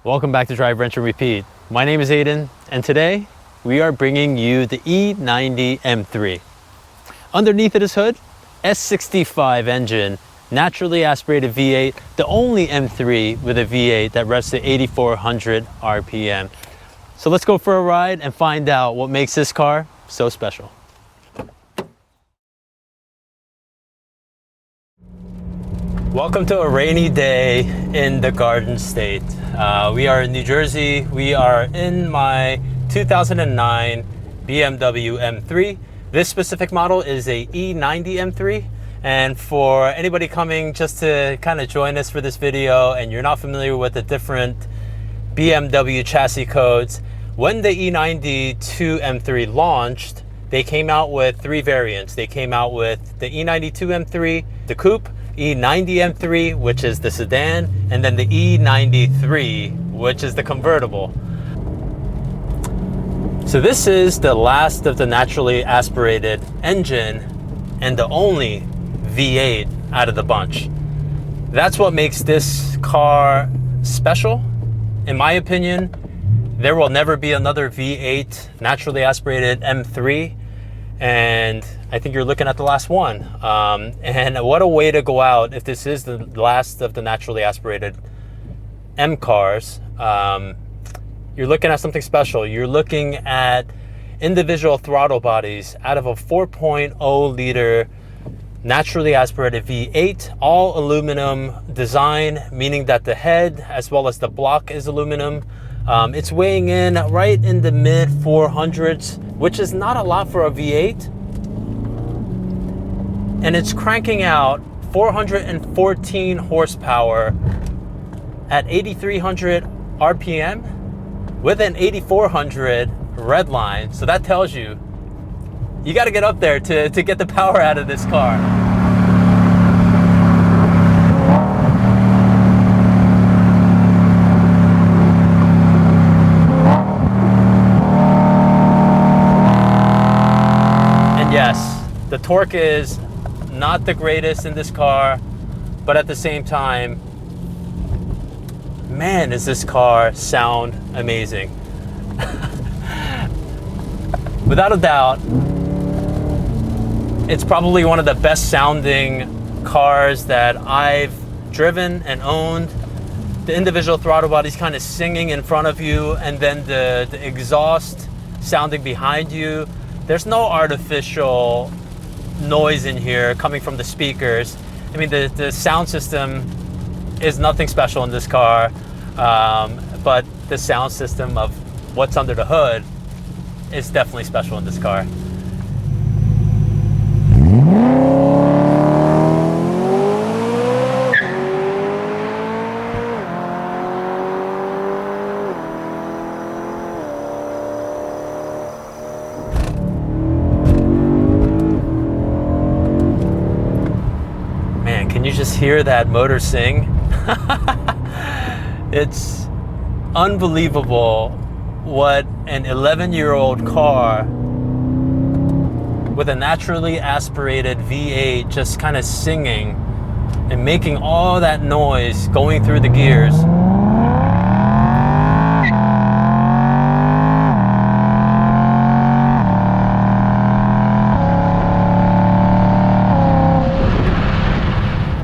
Welcome back to Drive, Wrench, and Repeat. My name is Aiden, and today we are bringing you the E90 M3. Underneath of this hood, S65 engine, naturally aspirated V8, the only M3 with a V8 that revs to 8,400 RPM. So let's go for a ride and find out what makes this car so special. Welcome to a rainy day in the Garden State. We are in New Jersey. We are in my 2009 BMW M3. This specific model is a E90 M3. And for anybody coming just to kind of join us for this video and you're not familiar with the different BMW chassis codes, when the E90 M3 launched, they came out with three variants. They came out with the E90 M3, the coupe, E90 M3, which is the sedan, and then the E93, which is the convertible. So this is the last of the naturally aspirated engine and the only V8 out of the bunch. That's what makes this car special. In my opinion, there will never be another V8 naturally aspirated M3. And I think you're looking at the last one. And what a way to go out if this is the last of the naturally aspirated M cars. You're looking at something special. You're looking at individual throttle bodies out of a 4.0 liter naturally aspirated V8, all aluminum design, meaning that the head as well as the block is aluminum. It's weighing in right in the mid 400s, which is not a lot for a V8. And it's cranking out 414 horsepower at 8,300 RPM with an 8,400 red line. So that tells you, you got to get up there to get the power out of this car. Yes, the torque is not the greatest in this car, but at the same time, man, does this car sound amazing. Without a doubt, it's probably one of the best sounding cars that I've driven and owned. The individual throttle body's kind of singing in front of you, and then the exhaust sounding behind you. There's no artificial noise in here coming from the speakers. I mean, the sound system is nothing special in this car, but the sound system of what's under the hood is definitely special in this car. Can you just hear that motor sing? It's unbelievable what an 11-year-old car with a naturally aspirated V8 just kind of singing and making all that noise going through the gears.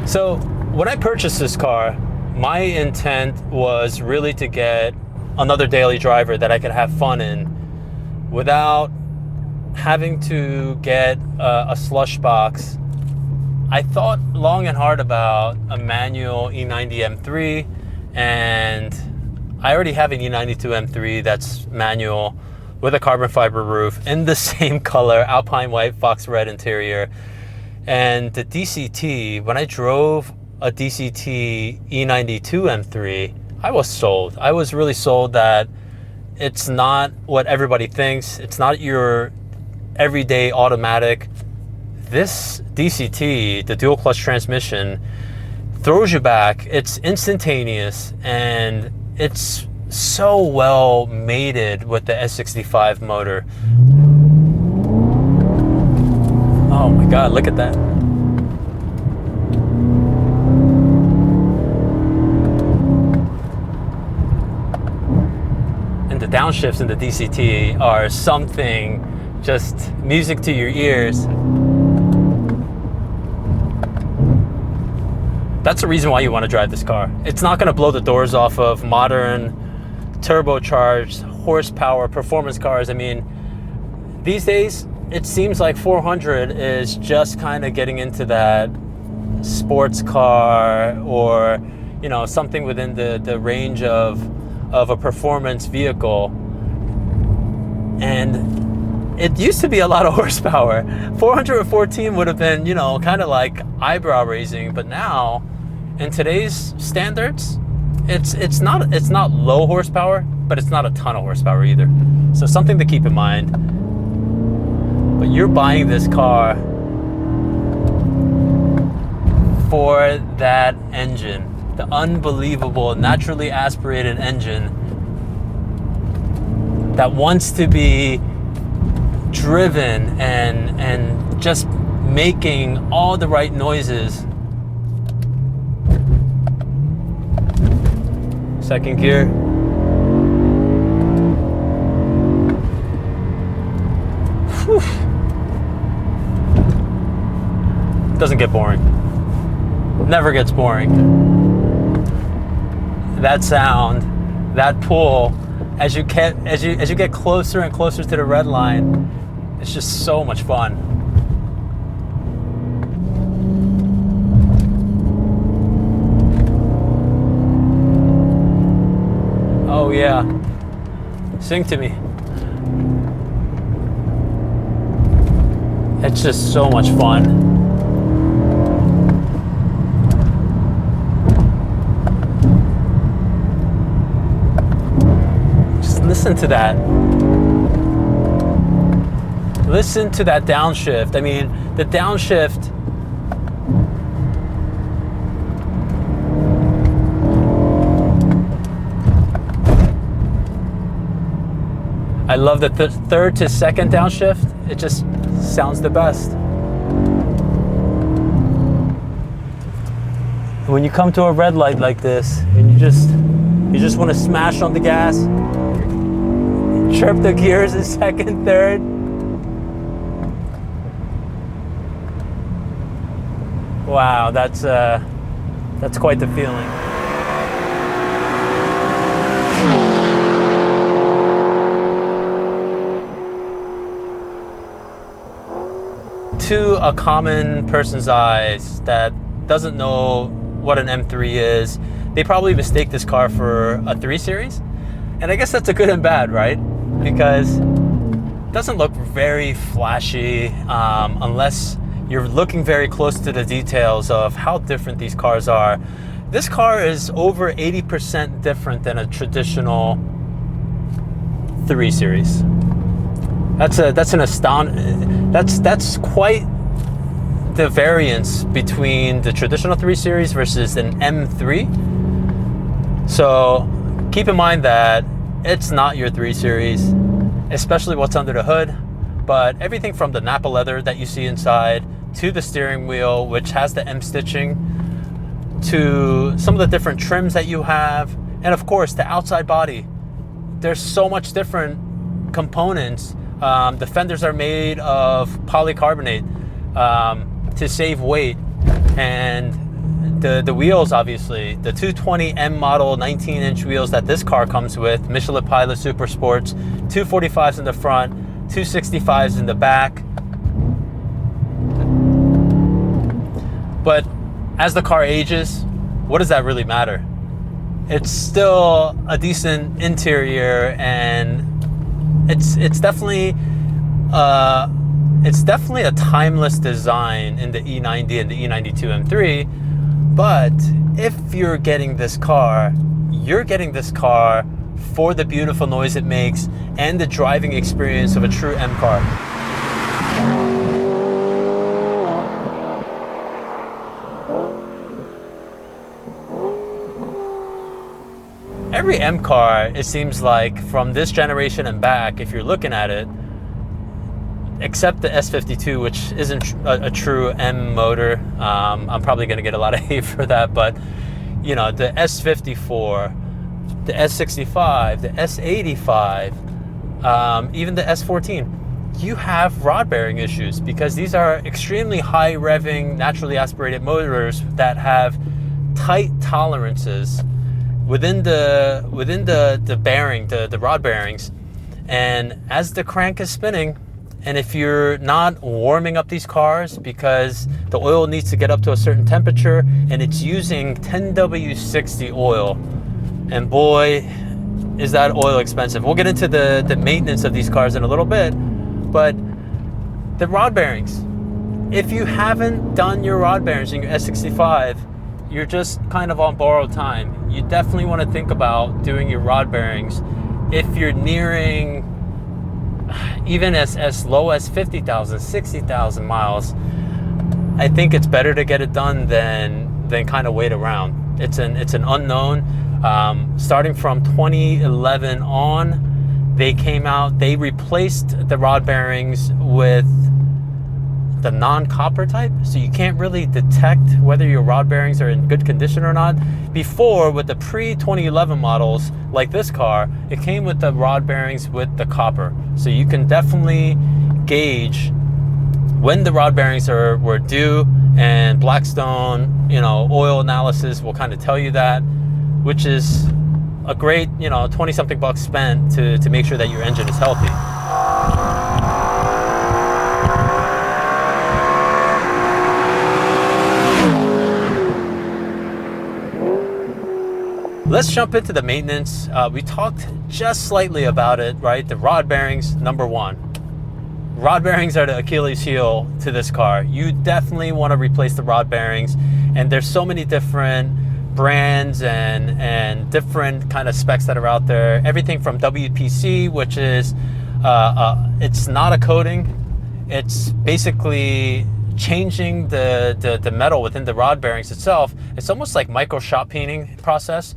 So when I purchased this car, my intent was really to get another daily driver that I could have fun in without having to get a slush box. I thought long and hard about a manual E90 M3, and I already have an E92 M3 that's manual with a carbon fiber roof in the same color, alpine white, fox red interior. And the DCT, when I drove a DCT E92 M3, I was sold. I was really sold that it's not what everybody thinks. It's not your everyday automatic. This DCT, the dual clutch transmission, throws you back. It's instantaneous, and it's so well mated with the S65 motor. Oh my God, look at that. and the downshifts in the DCT are something, just music to your ears. That's the reason why you want to drive this car. It's not going to blow the doors off of modern turbocharged horsepower performance cars. I mean, these days it seems like 400 is just kind of getting into that sports car, or something within the range of a performance vehicle. And it used to be a lot of horsepower. 414 would have been kind of like eyebrow raising, but now in today's standards, it's not low horsepower, but it's not a ton of horsepower either. So something to keep in mind. But you're buying this car for that engine, the unbelievable naturally aspirated engine that wants to be driven and just making all the right noises. Second gear. Whew. Doesn't get boring. Never gets boring. That sound, that pull, as you get closer and closer to the red line, it's just so much fun. Oh yeah, sing to me. It's just so much fun. Just listen to that. Listen to that downshift. I mean, the downshift. I love the third to second downshift. It just sounds the best. When you come to a red light like this and you just want to smash on the gas, chirp the gears in second, third. Wow, that's quite the feeling. To a common person's eyes that doesn't know what an M3 is, they probably mistake this car for a 3 Series. And I guess that's a good and bad, right? Because it doesn't look very flashy unless you're looking very close to the details of how different these cars are. This car is over 80% different than a traditional 3 Series. That's quite the variance between the traditional 3 Series versus an M3. So keep in mind that it's not your 3 Series, especially what's under the hood, but everything from the Nappa leather that you see inside, to the steering wheel, which has the M stitching, to some of the different trims that you have, and of course the outside body. There's so much different components. The fenders are made of polycarbonate to save weight, and the wheels, obviously, the 220M model 19-inch wheels that this car comes with, Michelin Pilot Super Sports, 245s in the front, 265s in the back. But as the car ages, what does that really matter? It's still a decent interior, and it's definitely a timeless design in the E90 and the E92 M3. But if you're getting this car, you're getting this car for the beautiful noise it makes and the driving experience of a true M car. Every M car, it seems like, from this generation and back, if you're looking at it, except the S52, which isn't a true M motor. I'm probably going to get a lot of hate for that, but the S54, the S65, the S85, even the S14, you have rod bearing issues because these are extremely high revving, naturally aspirated motors that have tight tolerances within the bearing, the rod bearings. And as the crank is spinning, and if you're not warming up these cars because the oil needs to get up to a certain temperature, and it's using 10W60 oil, and boy, is that oil expensive. We'll get into the maintenance of these cars in a little bit, but the rod bearings, if you haven't done your rod bearings in your S65, you're just kind of on borrowed time. You definitely want to think about doing your rod bearings if you're nearing even as low as 50,000, 60,000 miles. I think it's better to get it done than kind of wait around. It's an unknown. Starting from 2011 on, they replaced the rod bearings with the non-copper type, so you can't really detect whether your rod bearings are in good condition or not. Before, with the pre-2011 models like this car, it came with the rod bearings with the copper, so you can definitely gauge when the rod bearings were due, and Blackstone, oil analysis will kind of tell you that, which is a great 20 something bucks spent to make sure that your engine is healthy. Let's jump into the maintenance. We talked just slightly about it, right? The rod bearings, number one. Rod bearings are the Achilles heel to this car. You definitely want to replace the rod bearings, and there's so many different brands and different kind of specs that are out there. Everything from WPC, which is it's not a coating, it's basically changing the metal within the rod bearings itself. It's almost like micro shot peening process.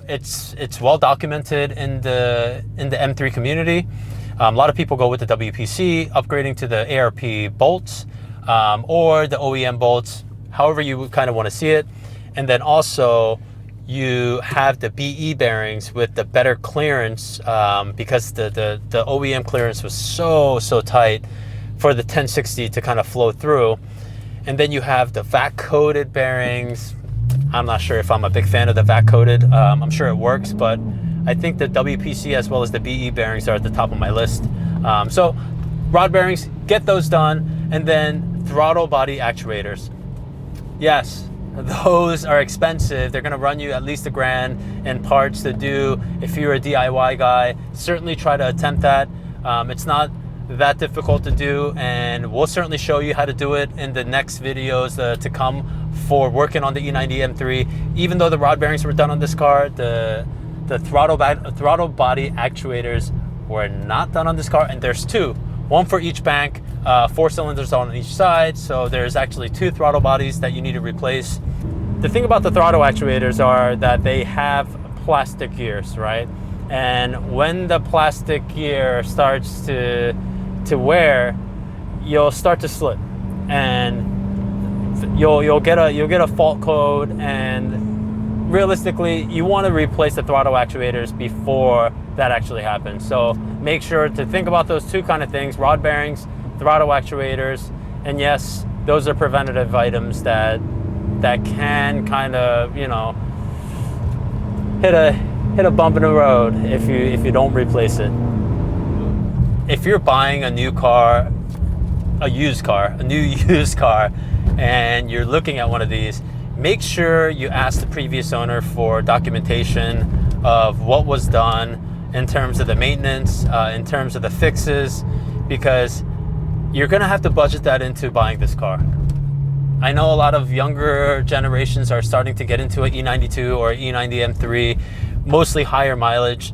It's well documented in the M3 community. A lot of people go with the WPC, upgrading to the ARP bolts or the OEM bolts, however you kind of want to see it. And then also you have the BE bearings with the better clearance because the OEM clearance was so tight for the 1060 to kind of flow through. And then you have the vac coated bearings. I'm not sure if I'm a big fan of the vac coated. I'm sure it works, but I think the WPC as well as the BE bearings are at the top of my list. So rod bearings, get those done. And then throttle body actuators. Yes, those are expensive. They're gonna run you at least $1,000 in parts to do. If you're a DIY guy, certainly try to attempt that. It's not that difficult to do, and we'll certainly show you how to do it in the next videos to come for working on the E90 M3. Even though the rod bearings were done on this car, the throttle body actuators were not done on this car, and there's two, one for each bank, 4 cylinders on each side, so there's actually 2 throttle bodies that you need to replace. The thing about the throttle actuators are that they have plastic gears, right? And when the plastic gear starts to wear, you'll start to slip, and you'll get a fault code. And realistically, you want to replace the throttle actuators before that actually happens. So make sure to think about those two kind of things: rod bearings, throttle actuators. And yes, those are preventative items that can kind of hit a bump in the road if you don't replace it. If you're buying a new car, a new used car, and you're looking at one of these, make sure you ask the previous owner for documentation of what was done in terms of the maintenance, in terms of the fixes, because you're gonna have to budget that into buying this car. I know a lot of younger generations are starting to get into an E92 or E90 M3, mostly higher mileage.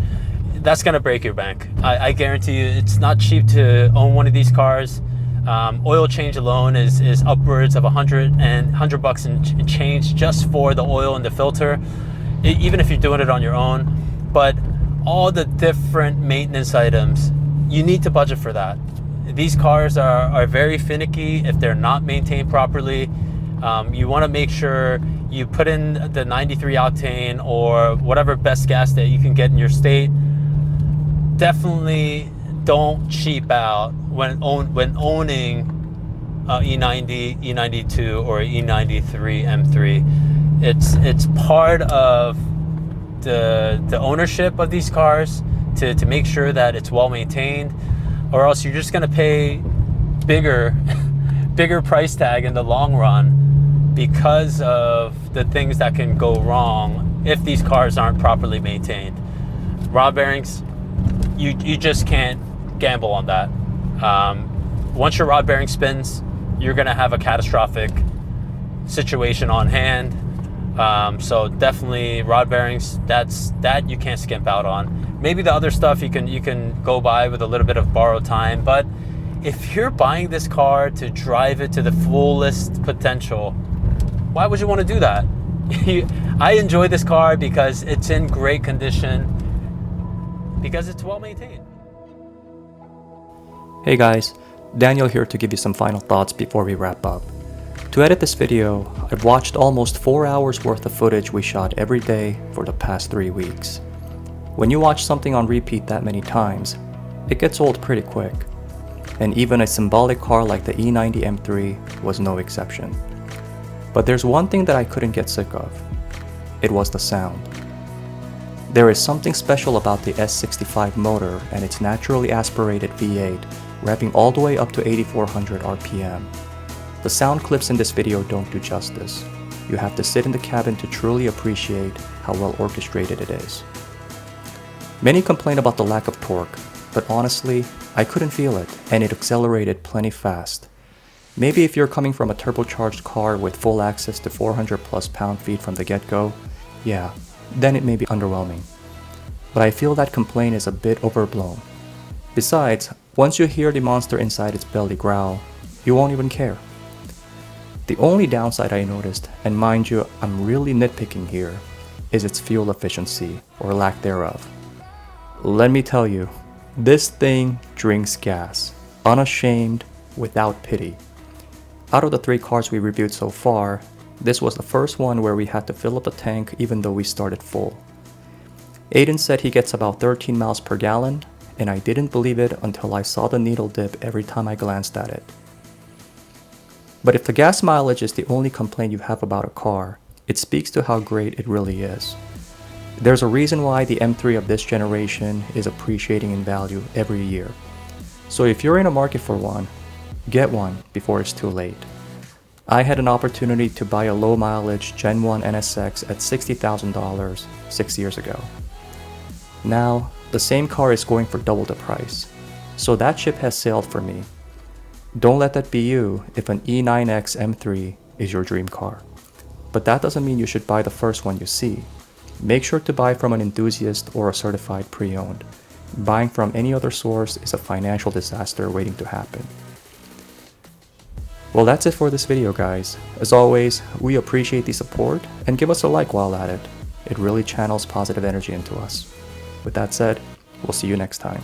That's gonna break your bank. I guarantee you, it's not cheap to own one of these cars. Oil change alone is upwards of $100 and change just for the oil and the filter, even if you're doing it on your own. But all the different maintenance items, you need to budget for that. These cars are very finicky if they're not maintained properly. You want to make sure you put in the 93 octane or whatever best gas that you can get in your state. Definitely don't cheap out when owning E90, E92, or E93 M3. It's part of the ownership of these cars to make sure that it's well maintained, or else you're just going to pay bigger price tag in the long run because of the things that can go wrong if these cars aren't properly maintained. Rod bearings, you just can't gamble on that. Once your rod bearing spins, you're going to have a catastrophic situation on hand. So definitely rod bearings, that you can't skimp out on. Maybe the other stuff you can go by with a little bit of borrowed time, but if you're buying this car to drive it to the fullest potential, why would you want to do that? I enjoy this car because it's in great condition, because it's well maintained. Hey guys, Daniel here to give you some final thoughts before we wrap up. To edit this video, I've watched almost 4 hours worth of footage we shot every day for the past 3 weeks. When you watch something on repeat that many times, it gets old pretty quick. And even a symbolic car like the E90 M3 was no exception. But there's one thing that I couldn't get sick of. It was the sound. There is something special about the S65 motor and its naturally aspirated V8, revving all the way up to 8400 RPM. The sound clips in this video don't do justice. You have to sit in the cabin to truly appreciate how well orchestrated it is. Many complain about the lack of torque, but honestly, I couldn't feel it, and it accelerated plenty fast. Maybe if you're coming from a turbocharged car with full access to 400 plus pound-feet from the get-go, yeah, then it may be underwhelming. But I feel that complaint is a bit overblown. Besides, once you hear the monster inside its belly growl, you won't even care. The only downside I noticed, and mind you, I'm really nitpicking here, is its fuel efficiency, or lack thereof. Let me tell you, this thing drinks gas, unashamed, without pity. Out of the 3 cars we reviewed so far, this was the first one where we had to fill up the tank even though we started full. Aiden said he gets about 13 miles per gallon, and I didn't believe it until I saw the needle dip every time I glanced at it. But if the gas mileage is the only complaint you have about a car, it speaks to how great it really is. There's a reason why the M3 of this generation is appreciating in value every year. So if you're in a market for one, get one before it's too late. I had an opportunity to buy a low mileage Gen 1 NSX at $60,000 6 years ago. Now, the same car is going for double the price. So that ship has sailed for me. Don't let that be you if an E90 M3 is your dream car. But that doesn't mean you should buy the first one you see. Make sure to buy from an enthusiast or a certified pre-owned. Buying from any other source is a financial disaster waiting to happen. Well, that's it for this video, guys. As always, we appreciate the support, and give us a like while at it. It really channels positive energy into us. With that said, we'll see you next time.